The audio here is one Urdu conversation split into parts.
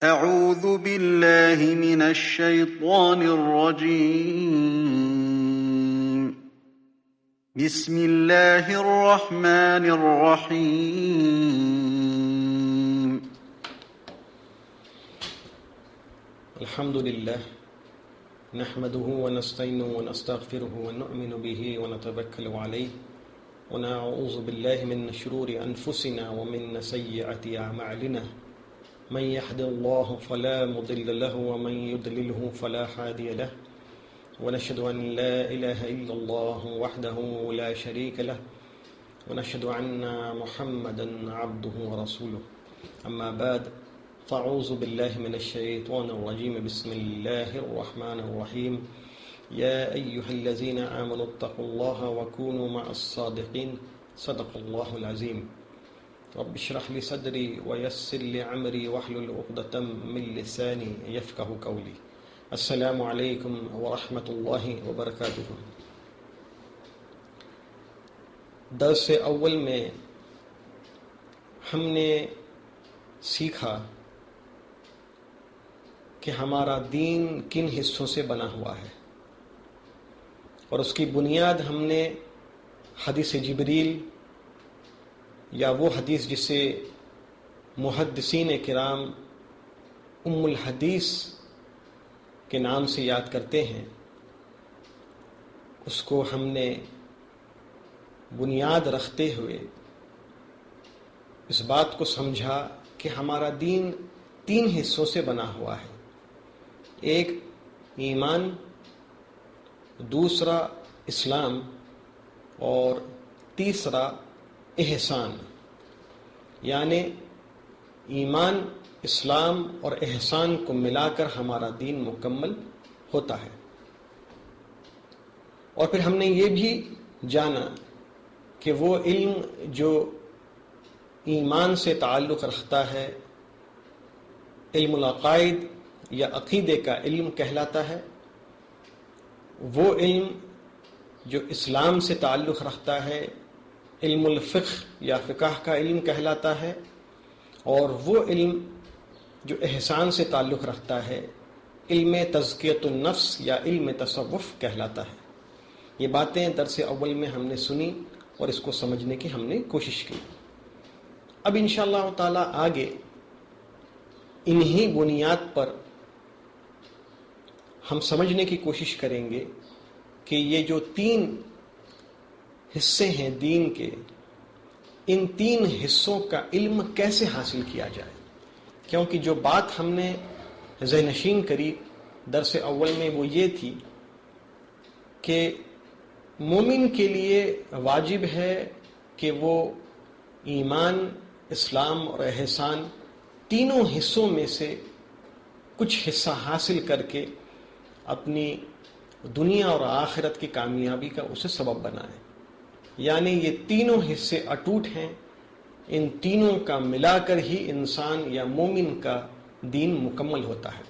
أعوذ بالله من الشيطان الرجيم. بسم الله الرحمن الرحيم. الحمد لله نحمده ونستعينه ونستغفره ونؤمن به ونتوكل عليه ونعوذ بالله من شرور أنفسنا ومن سيئات أعمالنا من يهد الله فلا مضل له ومن يضلله فلا هادي له ونشهد أن لا إله إلا الله وحده لا شريك له ونشهد أن محمدا عبده ورسوله أما بعد فأعوذ بالله من الشيطان الرجيم بسم الله الرحمن الرحيم يا أيها الذين آمنوا اتقوا الله وكونوا مع الصادقين صدق الله العظيم رب اشرح لي صدري ويسر لي عمري واحلل عقدة من لساني يفقهوا قولي السلام علیکم ورحمۃ اللہ وبرکاتہ۔ درس اول میں ہم نے سیکھا کہ ہمارا دین کن حصوں سے بنا ہوا ہے، اور اس کی بنیاد ہم نے حدیث جبریل یا وہ حدیث جسے محدثین کرام ام الحدیث کے نام سے یاد کرتے ہیں، اس کو ہم نے بنیاد رکھتے ہوئے اس بات کو سمجھا کہ ہمارا دین 3 حصوں سے بنا ہوا ہے، ایک ایمان، دوسرا اسلام، اور تیسرا احسان۔ یعنی ایمان، اسلام اور احسان کو ملا کر ہمارا دین مکمل ہوتا ہے۔ اور پھر ہم نے یہ بھی جانا کہ وہ علم جو ایمان سے تعلق رکھتا ہے علم العقائد یا عقیدے کا علم کہلاتا ہے، وہ علم جو اسلام سے تعلق رکھتا ہے علم الفقہ یا فقہ کا علم کہلاتا ہے، اور وہ علم جو احسان سے تعلق رکھتا ہے علم تزکیۃ النفس یا علم تصوف کہلاتا ہے۔ یہ باتیں درس اول میں ہم نے سنی اور اس کو سمجھنے کی ہم نے کوشش کی۔ اب انشاءاللہ تعالی آگے انہی بنیاد پر ہم سمجھنے کی کوشش کریں گے کہ یہ جو 3 حصے ہیں دین کے، ان 3 حصوں کا علم کیسے حاصل کیا جائے، کیونکہ جو بات ہم نے ذہن نشین کری درس اول میں وہ یہ تھی کہ مومن کے لیے واجب ہے کہ وہ ایمان، اسلام اور احسان تینوں حصوں میں سے کچھ حصہ حاصل کر کے اپنی دنیا اور آخرت کی کامیابی کا اسے سبب بنائے۔ یعنی یہ تینوں حصے اٹوٹ ہیں، ان تینوں کا ملا کر ہی انسان یا مومن کا دین مکمل ہوتا ہے۔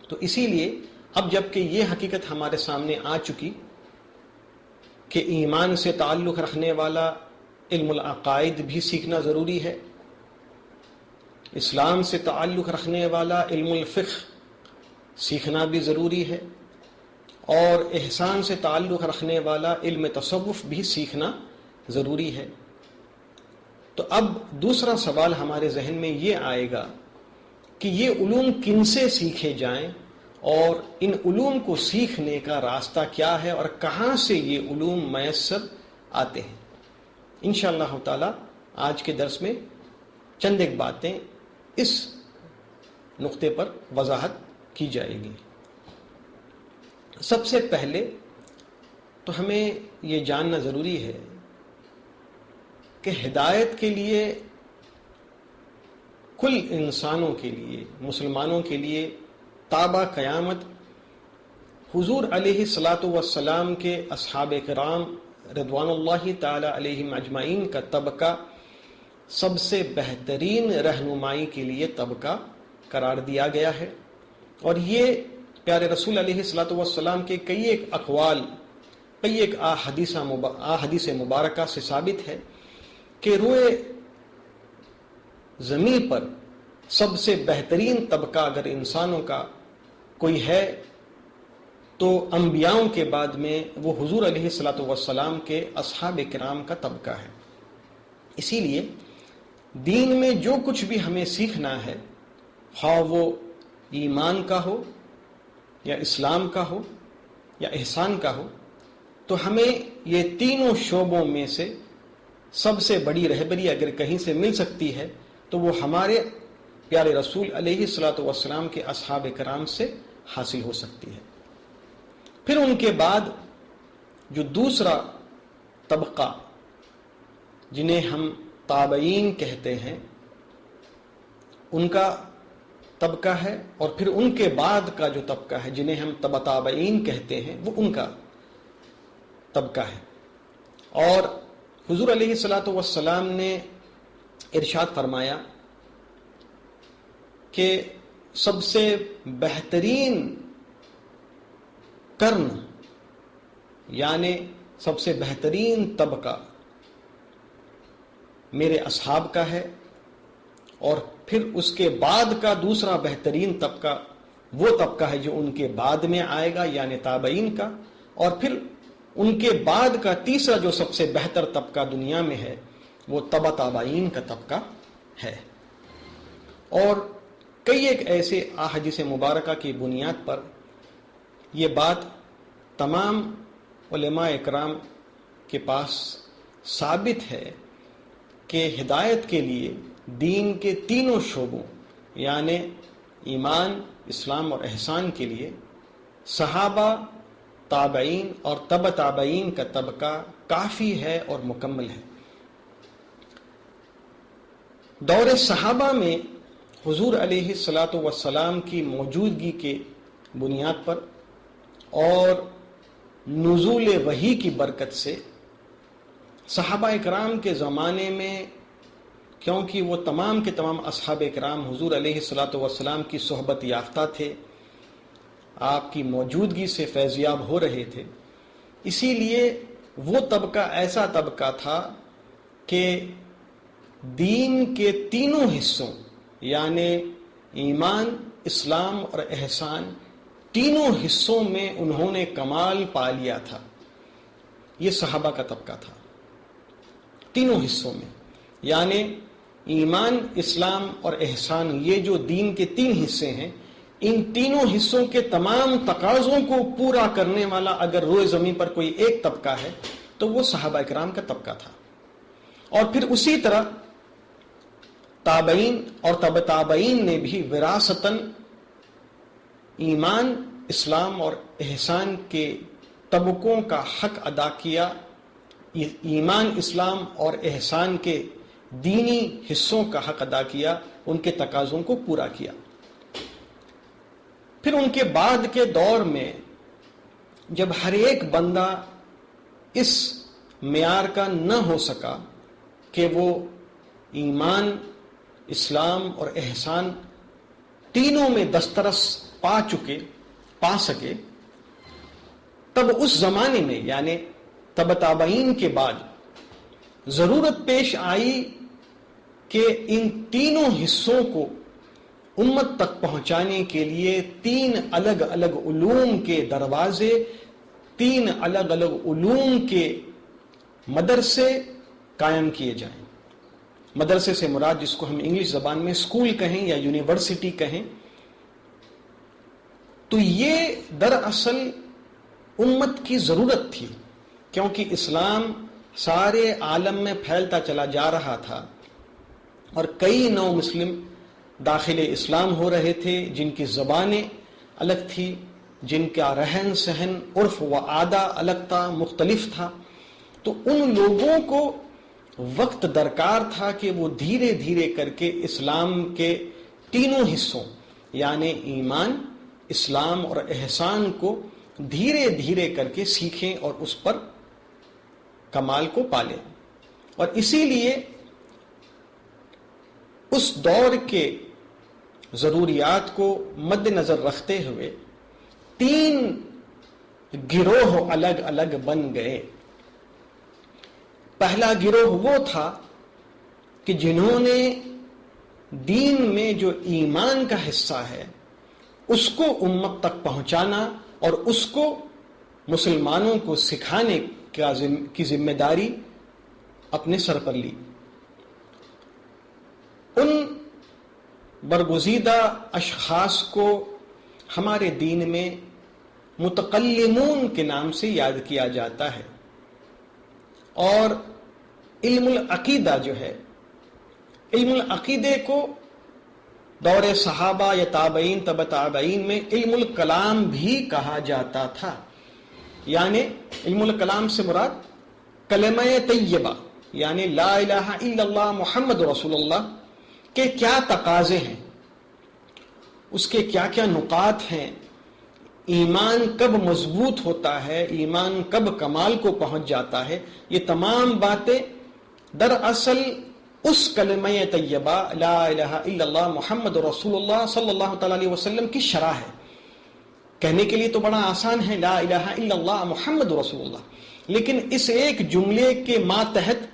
تو اسی لیے اب جب کہ یہ حقیقت ہمارے سامنے آ چکی کہ ایمان سے تعلق رکھنے والا علم العقائد بھی سیکھنا ضروری ہے، اسلام سے تعلق رکھنے والا علم الفقہ سیکھنا بھی ضروری ہے، اور احسان سے تعلق رکھنے والا علم تصوف بھی سیکھنا ضروری ہے۔ تو اب دوسرا سوال ہمارے ذہن میں یہ آئے گا کہ یہ علوم کن سے سیکھے جائیں، اور ان علوم کو سیکھنے کا راستہ کیا ہے، اور کہاں سے یہ علوم میسر آتے ہیں۔ انشاءاللہ تعالی آج کے درس میں چند ایک باتیں اس نقطے پر وضاحت کی جائے گی۔ سب سے پہلے تو ہمیں یہ جاننا ضروری ہے کہ ہدایت کے لیے کل انسانوں کے لیے، مسلمانوں کے لیے تابع قیامت حضور علیہ الصلاۃ والسلام کے اصحاب کرام رضوان اللہ تعالی علیہم اجمعین کا طبقہ سب سے بہترین رہنمائی کے لیے طبقہ قرار دیا گیا ہے، اور یہ پیارے رسول علیہ الصلاۃ والسلام کے کئی ایک اقوال، کئی ایک احادیث مبارکہ سے ثابت ہے کہ روئے زمین پر سب سے بہترین طبقہ اگر انسانوں کا کوئی ہے تو انبیاؤں کے بعد میں وہ حضور علیہ الصلوۃ والسلام کے اصحاب کرام کا طبقہ ہے۔ اسی لیے دین میں جو کچھ بھی ہمیں سیکھنا ہے، خواہ وہ ایمان کا ہو یا اسلام کا ہو یا احسان کا ہو، تو ہمیں یہ تینوں شعبوں میں سے سب سے بڑی رہبری اگر کہیں سے مل سکتی ہے تو وہ ہمارے پیارے رسول علیہ الصلوۃ والسلام کے اصحاب کرام سے حاصل ہو سکتی ہے۔ پھر ان کے بعد جو دوسرا طبقہ جنہیں ہم تابعین کہتے ہیں ان کا طبقہ ہے، اور پھر ان کے بعد کا جو طبقہ ہے جنہیں ہم تبع تابعین کہتے ہیں وہ ان کا طبقہ ہے۔ اور حضور علیہ الصلوۃ والسلام نے ارشاد فرمایا کہ سب سے بہترین قرن یعنی سب سے بہترین طبقہ میرے اصحاب کا ہے، اور پھر اس کے بعد کا دوسرا بہترین طبقہ وہ طبقہ ہے جو ان کے بعد میں آئے گا یعنی تابعین کا، اور پھر ان کے بعد کا تیسرا جو سب سے بہتر طبقہ دنیا میں ہے وہ تبع تابعین کا طبقہ ہے۔ اور کئی ایک ایسے احادیث مبارکہ کی بنیاد پر یہ بات تمام علماء اکرام کے پاس ثابت ہے کہ ہدایت کے لیے دین کے تینوں شعبوں یعنی ایمان، اسلام اور احسان کے لیے صحابہ، تابعین اور تبع تابعین کا طبقہ کافی ہے اور مکمل ہے۔ دور صحابہ میں حضور علیہ الصلوۃ والسلام کی موجودگی کے بنیاد پر اور نزول وحی کی برکت سے صحابہ اکرام کے زمانے میں، کیونکہ وہ تمام کے تمام اصحاب اکرام حضور علیہ الصلوۃ والسلام کی صحبت یافتہ تھے، آپ کی موجودگی سے فیضیاب ہو رہے تھے، اسی لیے وہ طبقہ ایسا طبقہ تھا کہ دین کے تینوں حصوں یعنی ایمان، اسلام اور احسان تینوں حصوں میں انہوں نے کمال پا لیا تھا۔ یہ صحابہ کا طبقہ تھا تینوں حصوں میں، یعنی ایمان، اسلام اور احسان، یہ جو دین کے تین حصے ہیں، ان تینوں حصوں کے تمام تقاضوں کو پورا کرنے والا اگر روئے زمین پر کوئی ایک طبقہ ہے تو وہ صحابہ اکرام کا طبقہ تھا۔ اور پھر اسی طرح تابعین اور تبع تابعین نے بھی وراثتاً ایمان، اسلام اور احسان کے طبقوں کا حق ادا کیا، ایمان، اسلام اور احسان کے دینی حصوں کا حق ادا کیا، ان کے تقاضوں کو پورا کیا۔ پھر ان کے بعد کے دور میں جب ہر ایک بندہ اس معیار کا نہ ہو سکا کہ وہ ایمان، اسلام اور احسان تینوں میں دسترس پا سکے، تب اس زمانے میں یعنی تبع تابعین کے بعد ضرورت پیش آئی کہ ان تینوں حصوں کو امت تک پہنچانے کے لیے تین الگ الگ علوم کے دروازے، تین الگ الگ علوم کے مدرسے قائم کیے جائیں۔ مدرسے سے مراد جس کو ہم انگلش زبان میں اسکول کہیں یا یونیورسٹی کہیں، تو یہ دراصل امت کی ضرورت تھی، کیونکہ اسلام سارے عالم میں پھیلتا چلا جا رہا تھا اور کئی نو مسلم داخل اسلام ہو رہے تھے جن کی زبانیں الگ تھی، جن کا رہن سہن، عرف و عادہ الگ تھا، مختلف تھا۔ تو ان لوگوں کو وقت درکار تھا کہ وہ دھیرے دھیرے کر کے اسلام کے تینوں حصوں یعنی ایمان، اسلام اور احسان کو دھیرے دھیرے کر کے سیکھیں اور اس پر کمال کو پالیں۔ اور اسی لیے اس دور کے ضروریات کو مد نظر رکھتے ہوئے تین گروہ الگ الگ بن گئے۔ پہلا گروہ وہ تھا کہ جنہوں نے دین میں جو ایمان کا حصہ ہے اس کو امت تک پہنچانا اور اس کو مسلمانوں کو سکھانے کی ذمہ داری اپنے سر پر لی. ان برگزیدہ اشخاص کو ہمارے دین میں متکلمون کے نام سے یاد کیا جاتا ہے، اور علم العقیدہ جو ہے، علم العقیدے کو دور صحابہ یا تابعین تبع تابعین میں علم الکلام بھی کہا جاتا تھا. یعنی علم الکلام سے مراد کلمہ طیبہ، یعنی لا الہ الا اللہ محمد رسول اللہ کے کیا تقاضے ہیں، اس کے کیا کیا نکات ہیں، ایمان کب مضبوط ہوتا ہے، ایمان کب کمال کو پہنچ جاتا ہے، یہ تمام باتیں دراصل اس کلمہ طیبہ لا الہ الا اللہ محمد رسول اللہ صلی اللہ تعالی علیہ وسلم کی شرح ہے. کہنے کے لیے تو بڑا آسان ہے لا الہ الا اللہ محمد رسول اللہ، لیکن اس ایک جملے کے ماتحت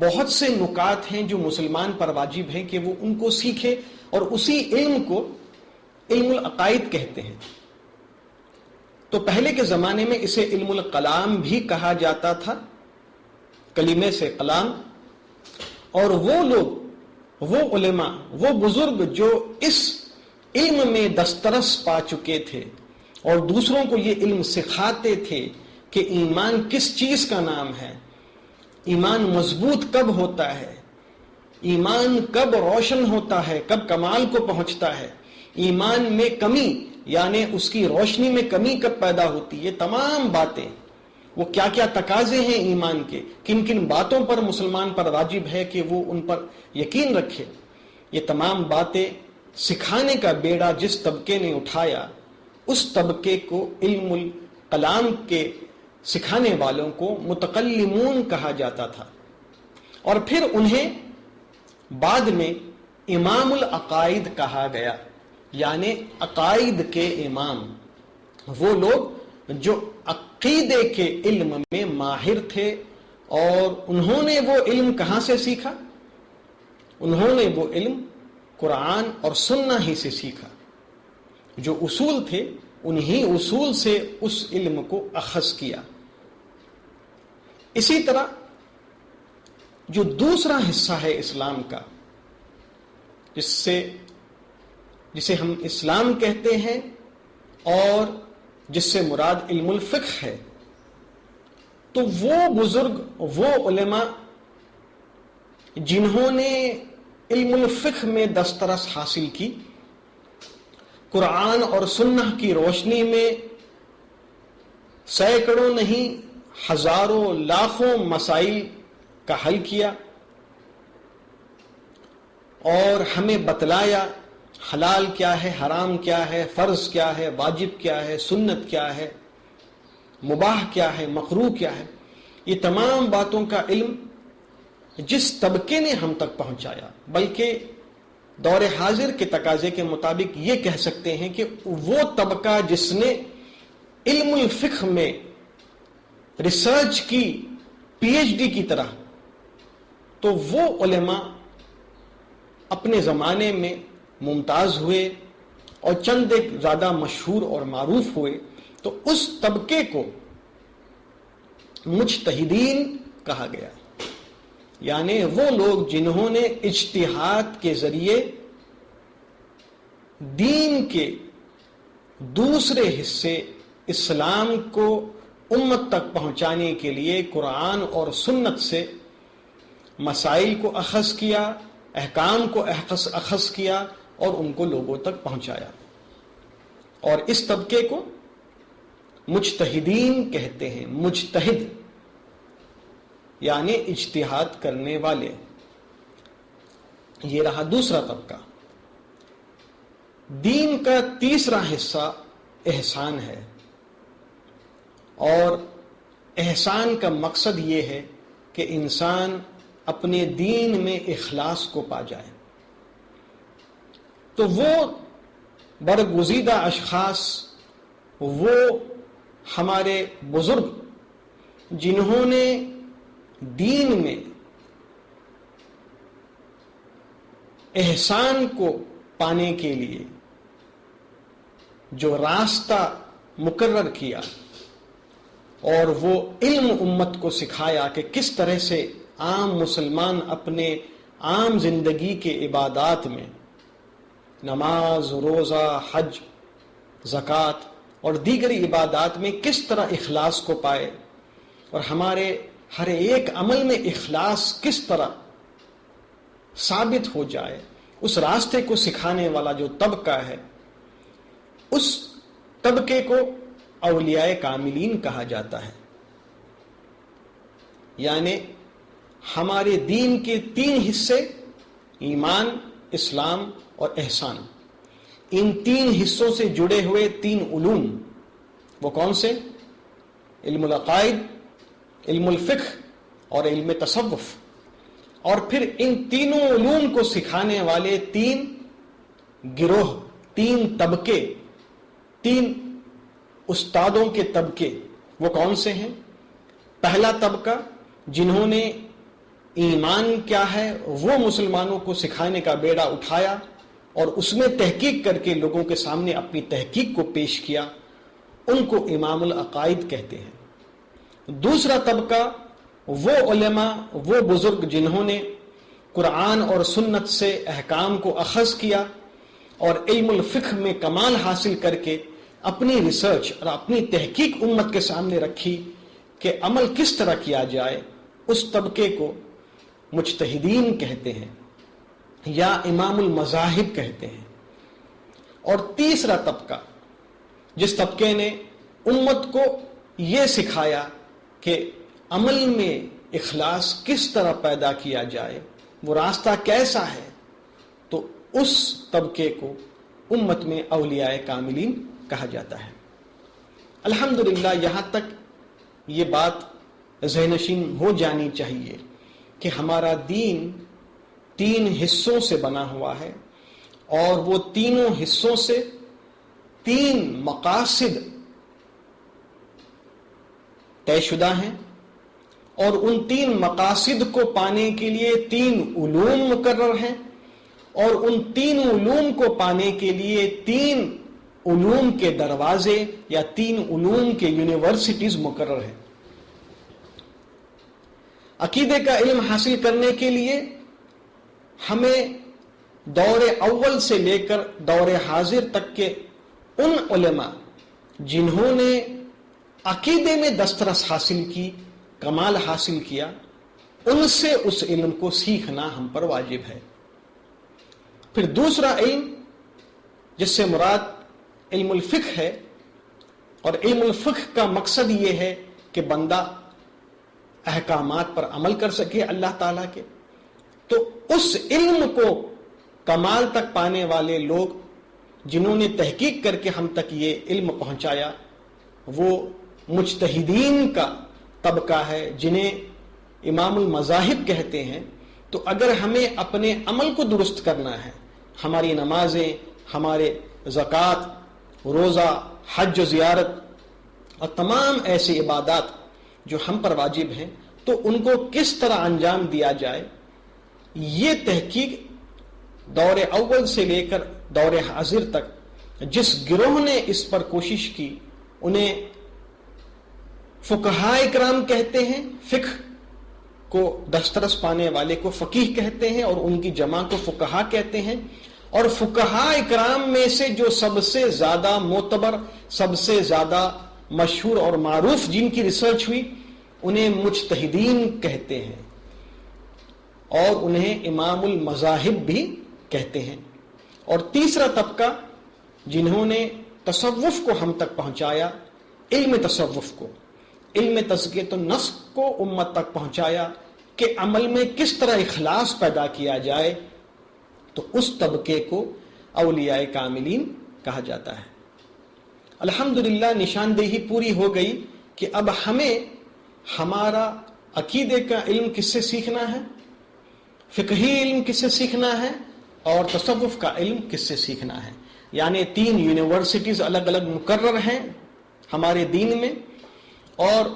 بہت سے نکات ہیں جو مسلمان پر واجب ہیں کہ وہ ان کو سیکھے، اور اسی علم کو علم العقائد کہتے ہیں. تو پہلے کے زمانے میں اسے علم الکلام بھی کہا جاتا تھا، کلمے سے کلام. اور وہ لوگ، وہ علماء، وہ بزرگ جو اس علم میں دسترس پا چکے تھے اور دوسروں کو یہ علم سکھاتے تھے کہ ایمان کس چیز کا نام ہے، ایمان مضبوط کب ہوتا ہے، ایمان کب روشن ہوتا ہے، کب کمال کو پہنچتا ہے، ایمان میں کمی یعنی اس کی روشنی میں کمی کب پیدا ہوتی ہے، یہ تمام باتیں، وہ کیا کیا تقاضے ہیں ایمان کے، کن کن باتوں پر مسلمان پر واجب ہے کہ وہ ان پر یقین رکھے، یہ تمام باتیں سکھانے کا بیڑا جس طبقے نے اٹھایا اس طبقے کو علم الکلام کے سکھانے والوں کو متکلمون کہا جاتا تھا. اور پھر انہیں بعد میں امام العقائد کہا گیا، یعنی عقائد کے امام، وہ لوگ جو عقیدے کے علم میں ماہر تھے. اور انہوں نے وہ علم کہاں سے سیکھا؟ انہوں نے وہ علم قرآن اور سنہ ہی سے سیکھا. جو اصول تھے انہی اصول سے اس علم کو اخذ کیا. اسی طرح جو دوسرا حصہ ہے اسلام کا، جسے ہم اسلام کہتے ہیں اور جس سے مراد علم الفقہ ہے، تو وہ بزرگ، وہ علماء جنہوں نے علم الفقہ میں دسترس حاصل کی، قرآن اور سنہ کی روشنی میں سینکڑوں نہیں ہزاروں لاکھوں مسائل کا حل کیا اور ہمیں بتلایا حلال کیا ہے، حرام کیا ہے، فرض کیا ہے، واجب کیا ہے، سنت کیا ہے، مباح کیا ہے، مکروہ کیا ہے، یہ تمام باتوں کا علم جس طبقے نے ہم تک پہنچایا. بلکہ دور حاضر کے تقاضے کے مطابق یہ کہہ سکتے ہیں کہ وہ طبقہ جس نے علم الفقہ میں ریسرچ کی پی ایچ ڈی کی طرح، تو وہ علماء اپنے زمانے میں ممتاز ہوئے اور چند ایک زیادہ مشہور اور معروف ہوئے. تو اس طبقے کو مجتہدین کہا گیا، یعنی وہ لوگ جنہوں نے اجتہاد کے ذریعے دین کے دوسرے حصے اسلام کو امت تک پہنچانے کے لیے قرآن اور سنت سے مسائل کو اخذ کیا، احکام کو اخذ کیا اور ان کو لوگوں تک پہنچایا. اور اس طبقے کو مجتہدین کہتے ہیں. مجتہد یعنی اجتہاد کرنے والے. یہ رہا دوسرا طبقہ. دین کا تیسرا حصہ احسان ہے، اور احسان کا مقصد یہ ہے کہ انسان اپنے دین میں اخلاص کو پا جائے. تو وہ برگزیدہ اشخاص، وہ ہمارے بزرگ جنہوں نے دین میں احسان کو پانے کے لیے جو راستہ مقرر کیا اور وہ علم امت کو سکھایا کہ کس طرح سے عام مسلمان اپنے عام زندگی کے عبادات میں نماز، روزہ، حج، زکوٰۃ اور دیگر عبادات میں کس طرح اخلاص کو پائے، اور ہمارے ہر ایک عمل میں اخلاص کس طرح ثابت ہو جائے، اس راستے کو سکھانے والا جو طبقہ ہے، اس طبقے کو اولیاء کاملین کہا جاتا ہے۔ یعنی ہمارے دین کے 3 حصے، ایمان، اسلام اور احسان، ان 3 حصوں سے جڑے ہوئے 3 علوم، وہ کون سے؟ علم العقائد، علم الفقہ اور علم تصوف، اور پھر ان تینوں علوم کو سکھانے والے 3 گروہ، 3 طبقے، 3 استادوں کے طبقے، وہ کون سے ہیں؟ پہلا طبقہ جنہوں نے ایمان کیا ہے وہ مسلمانوں کو سکھانے کا بیڑا اٹھایا اور اس میں تحقیق کر کے لوگوں کے سامنے اپنی تحقیق کو پیش کیا، ان کو امام العقائد کہتے ہیں۔ دوسرا طبقہ وہ علماء، وہ بزرگ جنہوں نے قرآن اور سنت سے احکام کو اخذ کیا اور علم الفقہ میں کمال حاصل کر کے اپنی ریسرچ اور اپنی تحقیق امت کے سامنے رکھی کہ عمل کس طرح کیا جائے، اس طبقے کو مجتہدین کہتے ہیں یا امام المذاہب کہتے ہیں۔ اور تیسرا طبقہ، جس طبقے نے امت کو یہ سکھایا کہ عمل میں اخلاص کس طرح پیدا کیا جائے، وہ راستہ کیسا ہے، تو اس طبقے کو امت میں اولیاء کاملین کہا جاتا ہے۔ الحمدللہ یہاں تک یہ بات ذہن نشین ہو جانی چاہیے کہ ہمارا دین 3 حصوں سے بنا ہوا ہے، اور وہ تینوں حصوں سے 3 مقاصد طے شدہ ہیں، اور ان 3 مقاصد کو پانے کے لیے 3 علوم مقرر ہیں، اور ان 3 علوم کو پانے کے لیے 3 علوم کے دروازے یا 3 علوم کے یونیورسٹیز مقرر ہیں۔ عقیدے کا علم حاصل کرنے کے لیے ہمیں دور اول سے لے کر دور حاضر تک کے ان علماء جنہوں نے عقیدے میں دسترس حاصل کی، کمال حاصل کیا، ان سے اس علم کو سیکھنا ہم پر واجب ہے۔ پھر دوسرا علم جس سے مراد علم الفقہ ہے، اور علم الفقہ کا مقصد یہ ہے کہ بندہ احکامات پر عمل کر سکے اللہ تعالیٰ کے، تو اس علم کو کمال تک پانے والے لوگ جنہوں نے تحقیق کر کے ہم تک یہ علم پہنچایا، وہ مجتہدین کا طبقہ ہے، جنہیں امام المذاہب کہتے ہیں۔ تو اگر ہمیں اپنے عمل کو درست کرنا ہے، ہماری نمازیں، ہمارے زکوٰۃ، روزہ، حج و زیارت اور تمام ایسی عبادات جو ہم پر واجب ہیں، تو ان کو کس طرح انجام دیا جائے، یہ تحقیق دور اول سے لے کر دور حاضر تک جس گروہ نے اس پر کوشش کی، انہیں فقہاء کرام کہتے ہیں، فقہ کو دسترس پانے والے کو فقیہ کہتے ہیں، اور ان کی جمع کو فقہاء کہتے ہیں۔ اور فقہاء کرام میں سے جو سب سے زیادہ معتبر، سب سے زیادہ مشہور اور معروف جن کی ریسرچ ہوئی، انہیں مجتہدین کہتے ہیں، اور انہیں امام المذاہب بھی کہتے ہیں۔ اور تیسرا طبقہ جنہوں نے تصوف کو ہم تک پہنچایا، علم تصوف کو، علم تزکیۃ النفس کو امت تک پہنچایا کہ عمل میں کس طرح اخلاص پیدا کیا جائے، تو اس طبقے کو اولیاء کاملین کہا جاتا ہے۔ الحمدللہ نشاندہی پوری ہو گئی کہ اب ہمیں ہمارا عقیدے کا علم کس سے سیکھنا ہے، فقہی علم کس سے سیکھنا ہے، اور تصوف کا علم کس سے سیکھنا ہے۔ یعنی 3 یونیورسٹیز الگ الگ مقرر ہیں ہمارے دین میں، اور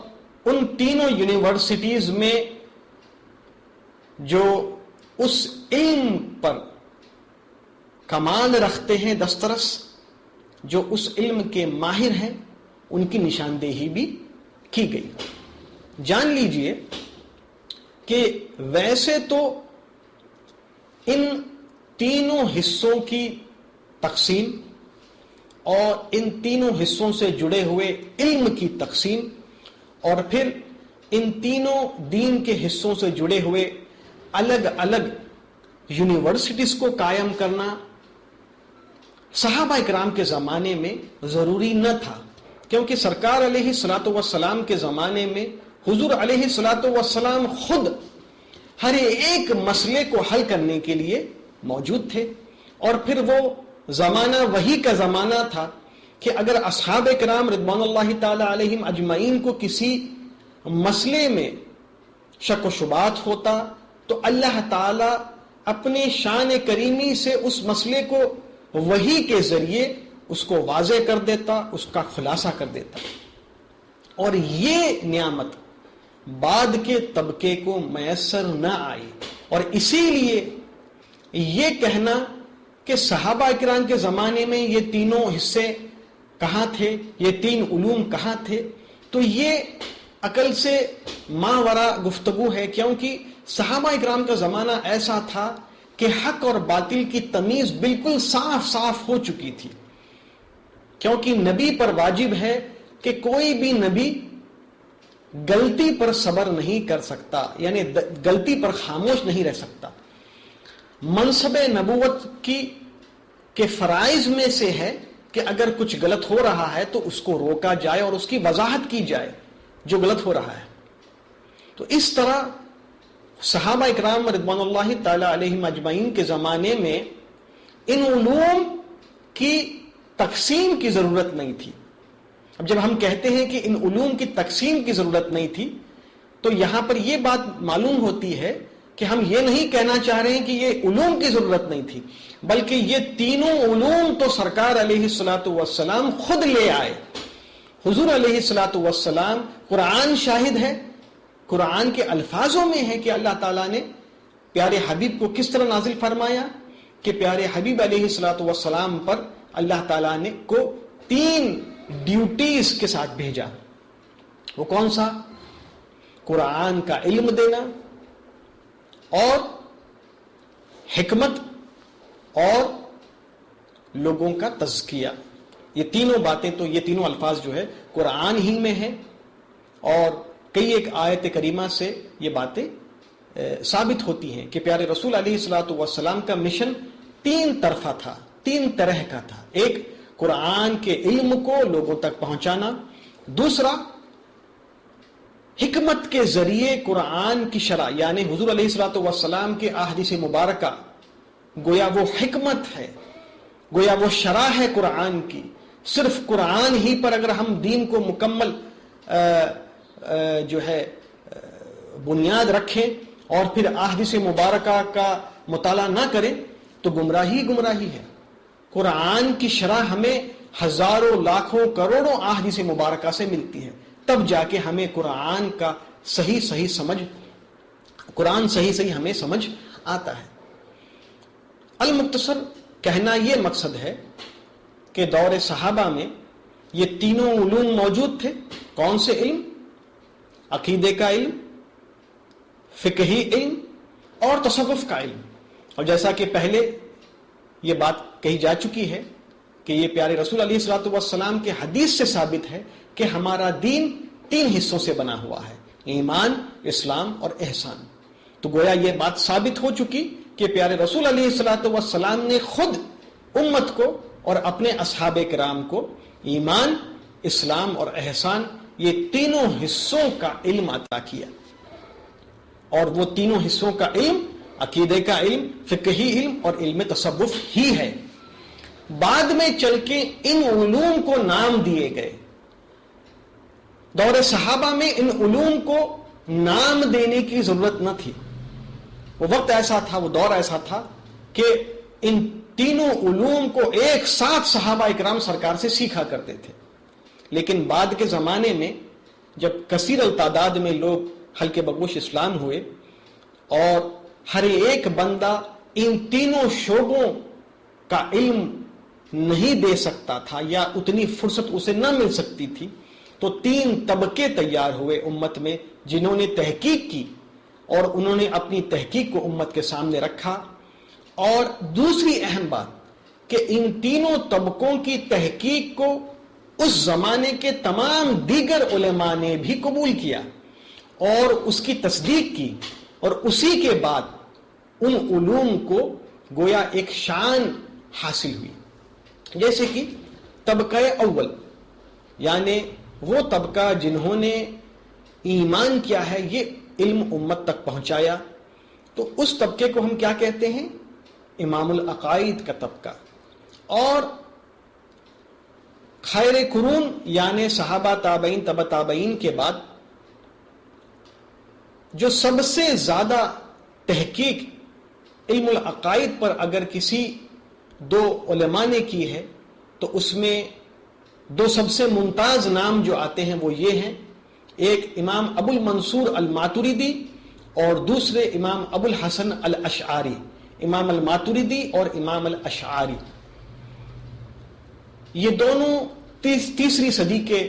ان تینوں یونیورسٹیز میں جو اس علم پر کمال رکھتے ہیں دسترس، جو اس علم کے ماہر ہیں ان کی نشاندہی بھی کی گئی۔ جان لیجئے کہ ویسے تو ان تینوں حصوں کی تقسیم اور ان تینوں حصوں سے جڑے ہوئے علم کی تقسیم اور پھر ان تینوں دین کے حصوں سے جڑے ہوئے الگ الگ یونیورسٹیز کو قائم کرنا صحابہ اکرام کے زمانے میں ضروری نہ تھا، کیونکہ سرکار علیہ الصلوۃ والسلام کے زمانے میں حضور علیہ الصلوۃ والسلام خود ہر ایک مسئلے کو حل کرنے کے لیے موجود تھے، اور پھر وہ زمانہ وہی کا زمانہ تھا کہ اگر اصحاب کرام رضوان اللہ تعالی علیہم اجمعین کو کسی مسئلے میں شک و شبہات ہوتا تو اللہ تعالی اپنے شان کریمی سے اس مسئلے کو وحی کے ذریعے اس کو واضح کر دیتا، اس کا خلاصہ کر دیتا، اور یہ نعمت بعد کے طبقے کو میسر نہ آئی۔ اور اسی لیے یہ کہنا کہ صحابہ کرام کے زمانے میں یہ تینوں حصے کہاں تھے، یہ تین علوم کہاں تھے، تو یہ عقل سے ماورا گفتگو ہے، کیونکہ صحابہ کرام کا زمانہ ایسا تھا کہ حق اور باطل کی تمیز بالکل صاف صاف ہو چکی تھی، کیونکہ نبی پر واجب ہے کہ کوئی بھی نبی غلطی پر صبر نہیں کر سکتا، یعنی غلطی پر خاموش نہیں رہ سکتا۔ منصب نبوت کے فرائض میں سے ہے کہ اگر کچھ غلط ہو رہا ہے تو اس کو روکا جائے اور اس کی وضاحت کی جائے جو غلط ہو رہا ہے۔ تو اس طرح صحابہ اکرام رضوان اللہ تعالی علیہم اجمعین کے زمانے میں ان علوم کی تقسیم کی ضرورت نہیں تھی۔ اب جب ہم کہتے ہیں کہ ان علوم کی تقسیم کی ضرورت نہیں تھی تو یہاں پر یہ بات معلوم ہوتی ہے کہ ہم یہ نہیں کہنا چاہ رہے ہیں کہ یہ علوم کی ضرورت نہیں تھی، بلکہ یہ تینوں علوم تو سرکار علیہ الصلوۃ والسلام خود لے آئے۔ حضور علیہ الصلوۃ والسلام، قرآن شاہد ہے، قرآن کے الفاظوں میں ہے کہ اللہ تعالیٰ نے پیارے حبیب کو کس طرح نازل فرمایا کہ پیارے حبیب علیہ الصلوۃ والسلام پر اللہ تعالیٰ نے کو 3 ڈیوٹیز کے ساتھ بھیجا۔ وہ کون سا؟ قرآن کا علم دینا اور حکمت اور لوگوں کا تزکیہ۔ یہ تینوں باتیں، تو یہ تینوں الفاظ جو ہے قرآن ہی میں ہے، اور کئی ایک آیت کریمہ سے یہ باتیں ثابت ہوتی ہیں کہ پیارے رسول علیہ الصلوۃ والسلام کا مشن 3 طرفہ تھا، 3 طرح کا تھا۔ ایک، قرآن کے علم کو لوگوں تک پہنچانا، دوسرا حکمت کے ذریعے قرآن کی شرح، یعنی حضور علیہ الصلوۃ والسلام کے احادیث مبارکہ گویا وہ حکمت ہے، گویا وہ شرح ہے قرآن کی۔ صرف قرآن ہی پر اگر ہم دین کو مکمل جو ہے بنیاد رکھیں اور پھر احادیث مبارکہ کا مطالعہ نہ کریں تو گمراہی ہے۔ قرآن کی شرح ہمیں ہزاروں لاکھوں کروڑوں احادیث مبارکہ سے ملتی ہے، تب جا کے ہمیں قرآن کا صحیح سمجھ، قرآن صحیح ہمیں سمجھ آتا ہے۔ المختصر کہنا یہ مقصد ہے کہ دور صحابہ میں یہ تینوں علوم موجود تھے۔ کون سے علم؟ عقیدے کا علم، فقہی علم اور تصوف کا علم۔ اور جیسا کہ پہلے یہ بات کہی جا چکی ہے کہ یہ پیارے رسول علیہ الصلوۃ والسلام کے حدیث سے ثابت ہے کہ ہمارا دین 3 حصوں سے بنا ہوا ہے، ایمان، اسلام اور احسان۔ تو گویا یہ بات ثابت ہو چکی کہ پیارے رسول علیہ الصلوۃ والسلام نے خود امت کو اور اپنے اصحاب کرام کو ایمان، اسلام اور احسان، یہ تینوں حصوں کا علم عطا کیا، اور وہ تینوں حصوں کا علم عقیدے کا علم، فقہی علم اور علم تصوف ہی ہے۔ بعد میں چل کے ان علوم کو نام دیے گئے۔ دور صحابہ میں ان علوم کو نام دینے کی ضرورت نہ تھی۔ وہ وقت ایسا تھا، وہ دور ایسا تھا کہ ان تینوں علوم کو ایک ساتھ صحابہ اکرام سرکار سے سیکھا کرتے تھے۔ لیکن بعد کے زمانے میں جب کثیر التعداد میں لوگ حلقے بگوش اسلام ہوئے اور ہر ایک بندہ ان تینوں شعبوں کا علم نہیں دے سکتا تھا یا اتنی فرصت اسے نہ مل سکتی تھی، تو 3 طبقے تیار ہوئے امت میں جنہوں نے تحقیق کی اور انہوں نے اپنی تحقیق کو امت کے سامنے رکھا۔ اور دوسری اہم بات کہ ان تینوں طبقوں کی تحقیق کو اس زمانے کے تمام دیگر علماء نے بھی قبول کیا اور اس کی تصدیق کی، اور اسی کے بعد ان علوم کو گویا ایک شان حاصل ہوئی۔ جیسے کہ طبقہ اول، یعنی وہ طبقہ جنہوں نے ایمان کیا ہے، یہ علم امت تک پہنچایا، تو اس طبقے کو ہم کیا کہتے ہیں؟ امام العقائد کا طبقہ۔ اور خیر قرون یعنی صحابہ تابعین تبع تابعین کے بعد جو سب سے زیادہ تحقیق علم العقائد پر اگر کسی 2 علماء نے کی ہے تو اس میں 2 سب سے ممتاز نام جو آتے ہیں وہ یہ ہیں، ایک امام ابو المنصور الماتریدی اور دوسرے امام ابو الحسن الاشعری، امام الماتریدی اور امام الاشعری۔ یہ دونوں تیسری صدی کے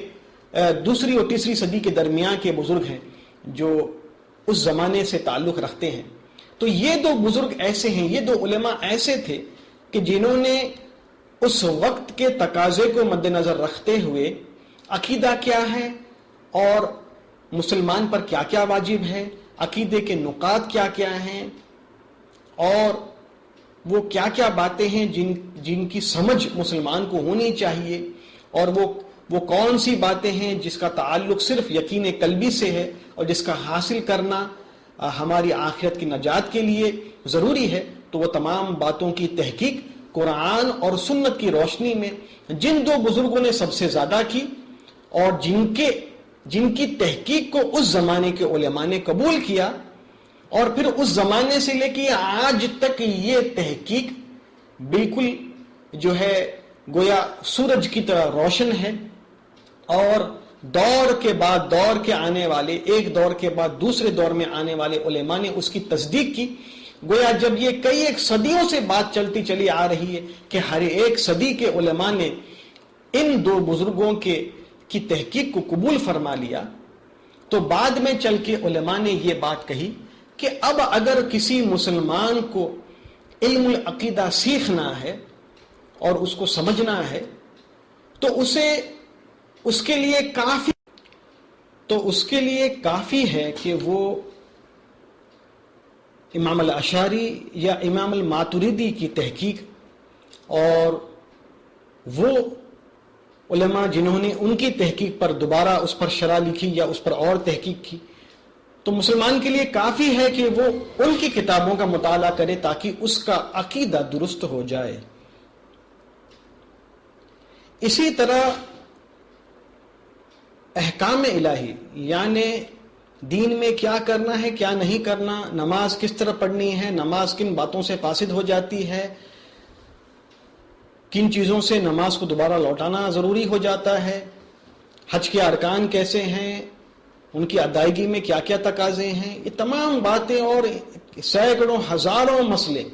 دوسری اور تیسری صدی کے درمیان کے بزرگ ہیں جو اس زمانے سے تعلق رکھتے ہیں۔ تو یہ 2 بزرگ ایسے ہیں، یہ 2 علماء ایسے تھے کہ جنہوں نے اس وقت کے تقاضے کو مد نظر رکھتے ہوئے عقیدہ کیا ہے اور مسلمان پر کیا کیا واجب ہے، عقیدے کے نکات کیا کیا ہیں، اور وہ کیا کیا باتیں ہیں جن کی سمجھ مسلمان کو ہونی چاہیے، اور وہ کون سی باتیں ہیں جس کا تعلق صرف یقین قلبی سے ہے اور جس کا حاصل کرنا ہماری آخرت کی نجات کے لیے ضروری ہے۔ تو وہ تمام باتوں کی تحقیق قرآن اور سنت کی روشنی میں جن 2 بزرگوں نے سب سے زیادہ کی اور جن کی تحقیق کو اس زمانے کے علماء نے قبول کیا، اور پھر اس زمانے سے لے کے آج تک یہ تحقیق بالکل جو ہے گویا سورج کی طرح روشن ہے، اور دور کے بعد دور کے آنے والے، ایک دور کے بعد دوسرے دور میں آنے والے علماء نے اس کی تصدیق کی۔ گویا جب یہ کئی ایک صدیوں سے بات چلتی چلی آ رہی ہے کہ ہر ایک صدی کے علماء نے ان 2 بزرگوں کی تحقیق کو قبول فرما لیا، تو بعد میں چل کے علماء نے یہ بات کہی کہ اب اگر کسی مسلمان کو علم العقیدہ سیکھنا ہے اور اس کو سمجھنا ہے تو اس کے لیے کافی ہے کہ وہ امام الاشعری یا امام الماتریدی کی تحقیق اور وہ علماء جنہوں نے ان کی تحقیق پر دوبارہ اس پر شرح لکھی یا اس پر اور تحقیق کی، تو مسلمان کے لیے کافی ہے کہ وہ ان کی کتابوں کا مطالعہ کرے تاکہ اس کا عقیدہ درست ہو جائے۔ اسی طرح احکام الہی، یعنی دین میں کیا کرنا ہے کیا نہیں کرنا، نماز کس طرح پڑھنی ہے، نماز کن باتوں سے فاسد ہو جاتی ہے، کن چیزوں سے نماز کو دوبارہ لوٹانا ضروری ہو جاتا ہے، حج کے ارکان کیسے ہیں، ان کی ادائیگی میں کیا کیا تقاضے ہیں، یہ تمام باتیں اور سینکڑوں ہزاروں مسئلے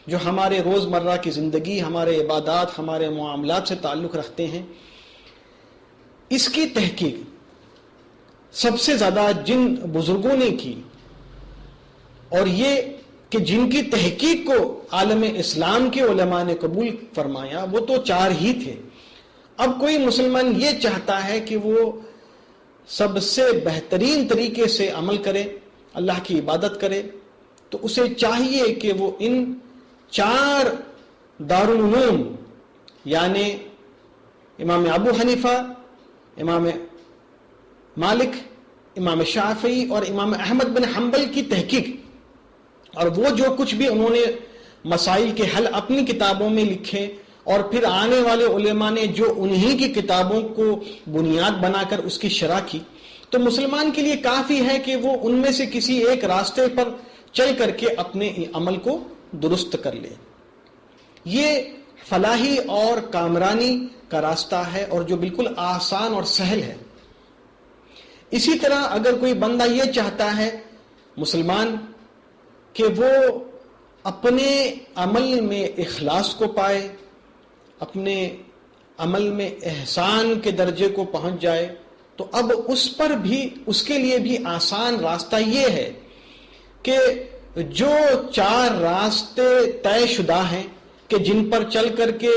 جو ہمارے روزمرہ کی زندگی، ہمارے عبادات، ہمارے معاملات سے تعلق رکھتے ہیں، اس کی تحقیق سب سے زیادہ جن بزرگوں نے کی، اور یہ کہ جن کی تحقیق کو عالم اسلام کے علماء نے قبول فرمایا، وہ تو 4 ہی تھے۔ اب کوئی مسلمان یہ چاہتا ہے کہ وہ سب سے بہترین طریقے سے عمل کرے، اللہ کی عبادت کرے، تو اسے چاہیے کہ وہ ان 4 دارالعلوم یعنی امام ابو حنیفہ، امام مالک، امام شافعی اور امام احمد بن حنبل کی تحقیق، اور وہ جو کچھ بھی انہوں نے مسائل کے حل اپنی کتابوں میں لکھے، اور پھر آنے والے علماء نے جو انہی کی کتابوں کو بنیاد بنا کر اس کی شرح کی، تو مسلمان کے لیے کافی ہے کہ وہ ان میں سے کسی ایک راستے پر چل کر کے اپنے عمل کو درست کر لے۔ یہ فلاحی اور کامرانی کا راستہ ہے اور جو بالکل آسان اور سہل ہے۔ اسی طرح اگر کوئی بندہ یہ چاہتا ہے مسلمان کہ وہ اپنے عمل میں اخلاص کو پائے، اپنے عمل میں احسان کے درجے کو پہنچ جائے، تو اب اس کے لیے بھی آسان راستہ یہ ہے کہ جو 4 راستے طے شدہ ہیں کہ جن پر چل کر کے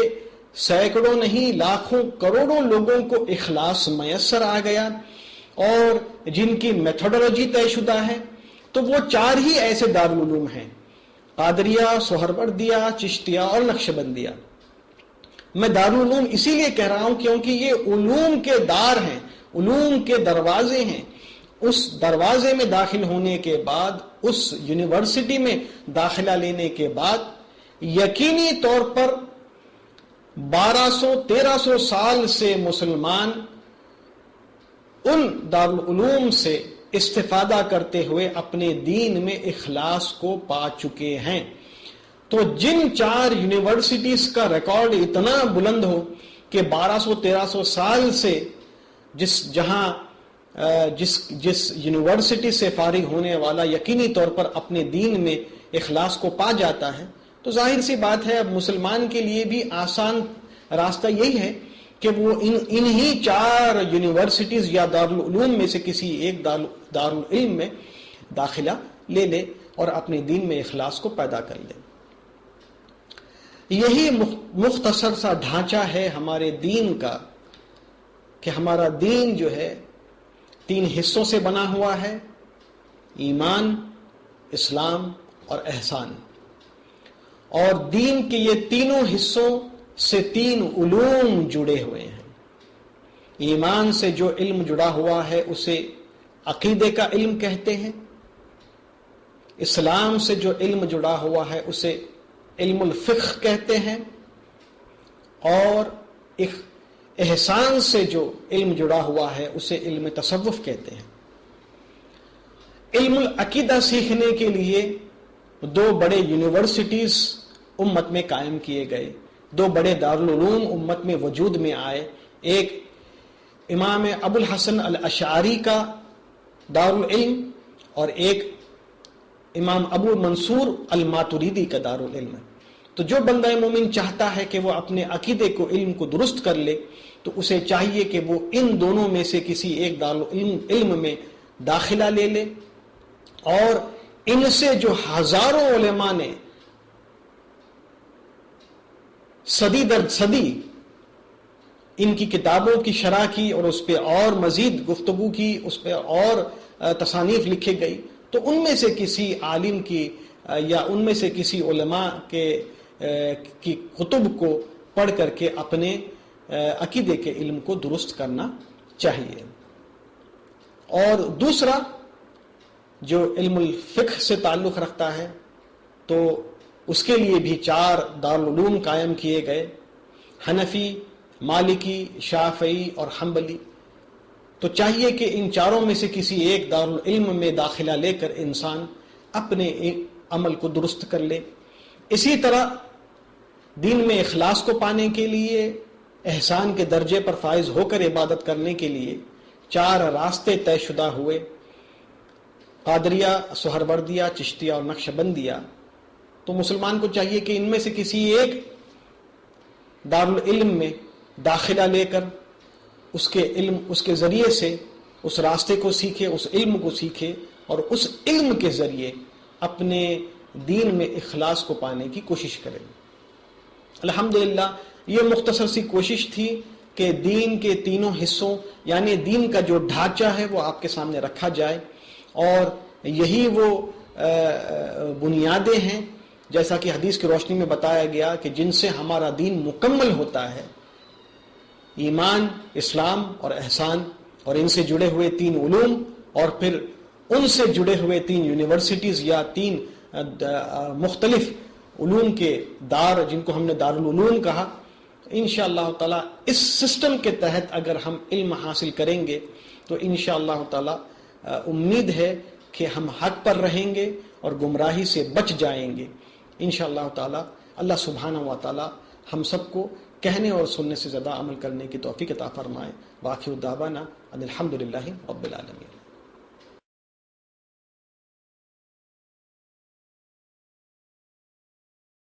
سینکڑوں نہیں لاکھوں کروڑوں لوگوں کو اخلاص میسر آ گیا اور جن کی میتھڈولوجی طے شدہ ہے، تو وہ 4 ہی ایسے دارالعلوم ہیں: قادریہ، سہروردیہ، چشتیہ اور نقشبندیہ۔ میں دارالعلوم اسی لیے کہہ رہا ہوں کیونکہ یہ علوم کے دار ہیں، علوم کے دروازے ہیں۔ اس دروازے میں داخل ہونے کے بعد، اس یونیورسٹی میں داخلہ لینے کے بعد، یقینی طور پر 1200-1300 سال سے مسلمان ان دارالعلوم سے استفادہ کرتے ہوئے اپنے دین میں اخلاص کو پا چکے ہیں۔ تو جن 4 یونیورسٹیز کا ریکارڈ اتنا بلند ہو کہ 1200-1300 سال سے جس یونیورسٹی سے فارغ ہونے والا یقینی طور پر اپنے دین میں اخلاص کو پا جاتا ہے، تو ظاہر سی بات ہے اب مسلمان کے لیے بھی آسان راستہ یہی ہے کہ وہ انہی 4 یونیورسٹیز یا دارالعلوم میں سے کسی ایک دارالعلم میں داخلہ لے لے اور اپنے دین میں اخلاص کو پیدا کر لے۔ یہی مختصر سا ڈھانچہ ہے ہمارے دین کا کہ ہمارا دین جو ہے 3 حصوں سے بنا ہوا ہے: ایمان، اسلام اور احسان۔ اور دین کے یہ تینوں حصوں سے 3 علوم جڑے ہوئے ہیں۔ ایمان سے جو علم جڑا ہوا ہے اسے عقیدے کا علم کہتے ہیں، اسلام سے جو علم جڑا ہوا ہے اسے علم الفقہ کہتے ہیں، اور احسان سے جو علم جڑا ہوا ہے اسے علم تصوف کہتے ہیں۔ علم العقیدہ سیکھنے کے لیے 2 بڑے یونیورسٹیز امت میں قائم کیے گئے، 2 بڑے دارالعلوم امت میں وجود میں آئے، ایک امام ابو الحسن الاشعری کا دارالعلم اور ایک امام ابو منصور الماتریدی کا دارالعلم ہے۔ تو جو بندہ مومن چاہتا ہے کہ وہ اپنے عقیدے کو، علم کو درست کر لے، تو اسے چاہیے کہ وہ ان دونوں میں سے کسی ایک دارالعلم میں داخلہ لے لے، اور ان سے جو ہزاروں علماء نے صدی در صدی ان کی کتابوں کی شرح کی اور اس پہ اور مزید گفتگو کی، اس پہ اور تصانیف لکھی گئی، تو ان میں سے کسی عالم کی یا ان میں سے کسی علماء کی کتب کو پڑھ کر کے اپنے عقیدے کے علم کو درست کرنا چاہیے۔ اور دوسرا جو علم الفقہ سے تعلق رکھتا ہے، تو اس کے لیے بھی 4 دارالعلوم قائم کیے گئے: حنفی، مالکی، شافعی اور حنبلی۔ تو چاہیے کہ ان 4 میں سے کسی ایک دارالعلم میں داخلہ لے کر انسان اپنے عمل کو درست کر لے۔ اسی طرح دین میں اخلاص کو پانے کے لیے، احسان کے درجے پر فائز ہو کر عبادت کرنے کے لیے 4 راستے طے شدہ ہوئے: قادریہ، سہروردیہ، چشتیہ اور نقشبندیہ۔ تو مسلمان کو چاہیے کہ ان میں سے کسی ایک دارالعلم میں داخلہ لے کر اس کے ذریعے سے اس راستے کو سیکھے، اس علم کو سیکھے، اور اس علم کے ذریعے اپنے دین میں اخلاص کو پانے کی کوشش کریں۔ الحمدللہ یہ مختصر سی کوشش تھی کہ دین کے تینوں حصوں یعنی دین کا جو ڈھانچہ ہے وہ آپ کے سامنے رکھا جائے، اور یہی وہ بنیادیں ہیں جیسا کہ حدیث کی روشنی میں بتایا گیا کہ جن سے ہمارا دین مکمل ہوتا ہے: ایمان، اسلام اور احسان، اور ان سے جڑے ہوئے 3 علوم، اور پھر ان سے جڑے ہوئے 3 یونیورسٹیز یا 3 مختلف علوم کے دار جن کو ہم نے دارالعلوم کہا۔ انشاءاللہ تعالی اس سسٹم کے تحت اگر ہم علم حاصل کریں گے تو انشاءاللہ تعالی امید ہے کہ ہم حق پر رہیں گے اور گمراہی سے بچ جائیں گے انشاءاللہ تعالی۔ اللہ سبحانہ و تعالی ہم سب کو کہنے اور سننے سے زیادہ عمل کرنے کی توفیق عطا فرمائے۔ وآخر دعوانا ان الحمدللہ رب العالمین۔